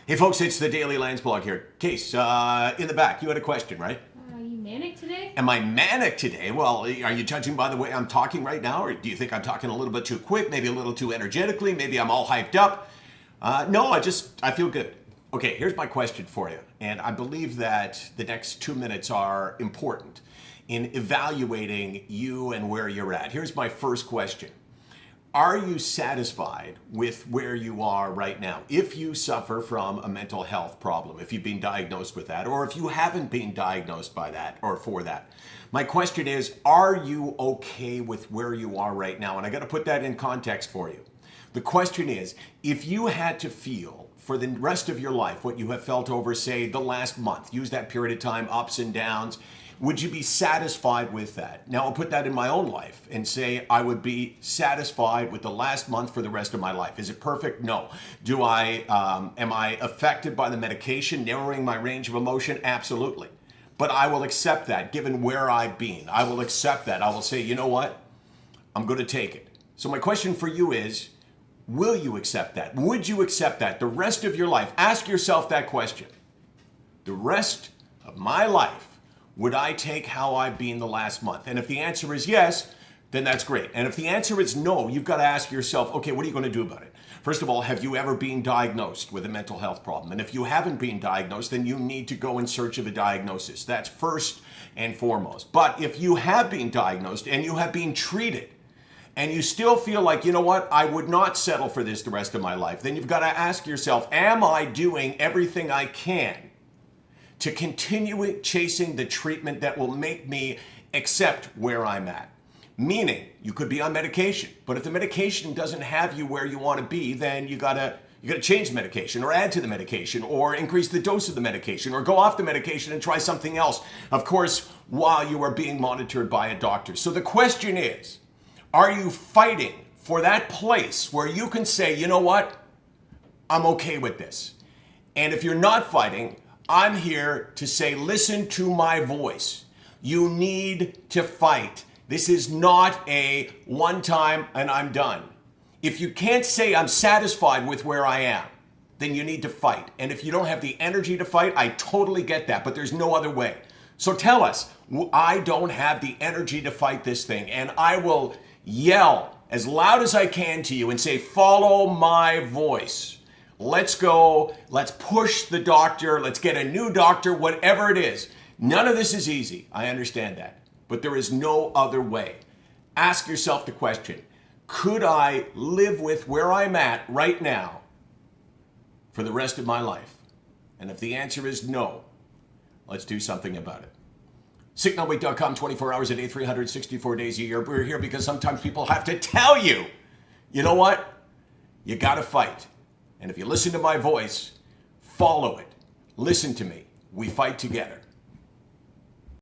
Hey folks, it's the Daily Landsblog here. Case, in the back, you had a question, right? Are you manic today? Am I manic today? Well, are you judging by the way I'm talking right now? Or do you think I'm talking a little bit too quick, maybe a little too energetically, maybe I'm all hyped up? No, I feel good. Okay, here's my question for you. And I believe that the next 2 minutes are important in evaluating you and where you're at. Here's my first question. Are you satisfied with where you are right now? If you suffer from a mental health problem, if you've been diagnosed with that, or if you haven't been diagnosed by that or for that, my question is, are you okay with where you are right now? And I got to put that in context for you. The question is, if you had to feel for the rest of your life what you have felt over, say, the last month, use that period of time, ups and downs, would you be satisfied with that? Now, I'll put that in my own life and say I would be satisfied with the last month for the rest of my life. Is it perfect? No. Am I affected by the medication, narrowing my range of emotion? Absolutely. But I will accept that given where I've been. I will accept that. I will say, you know what? I'm going to take it. So my question for you is, will you accept that? Would you accept that the rest of your life? Ask yourself that question. The rest of my life, would I take how I've been the last month? And if the answer is yes, then that's great. And if the answer is no, you've got to ask yourself, okay, what are you going to do about it? First of all, have you ever been diagnosed with a mental health problem? And if you haven't been diagnosed, then you need to go in search of a diagnosis. That's first and foremost. But if you have been diagnosed and you have been treated, and you still feel like, you know what, I would not settle for this the rest of my life, then you've got to ask yourself, am I doing everything I can to continue chasing the treatment that will make me accept where I'm at? Meaning, you could be on medication, but if the medication doesn't have you where you want to be, then you gotta change the medication or add to the medication or increase the dose of the medication or go off the medication and try something else. Of course, while you are being monitored by a doctor. So the question is, are you fighting for that place where you can say, you know what, I'm okay with this? And if you're not fighting, I'm here to say, listen to my voice. You need to fight. This is not a one time and I'm done. If you can't say I'm satisfied with where I am, then you need to fight. And if you don't have the energy to fight, I totally get that, but there's no other way. So tell us, I don't have the energy to fight this thing, and I will yell as loud as I can to you and say, follow my voice. Let's go, let's push the doctor, let's get a new doctor, whatever it is. None of this is easy, I understand that, but there is no other way. Ask yourself the question, could I live with where I'm at right now for the rest of my life? And if the answer is no, let's do something about it. SickNotWeak.com, 24 hours a day, 364 days a year. We're here because sometimes people have to tell you, you know what? You gotta fight. And if you listen to my voice, follow it. Listen to me. We fight together.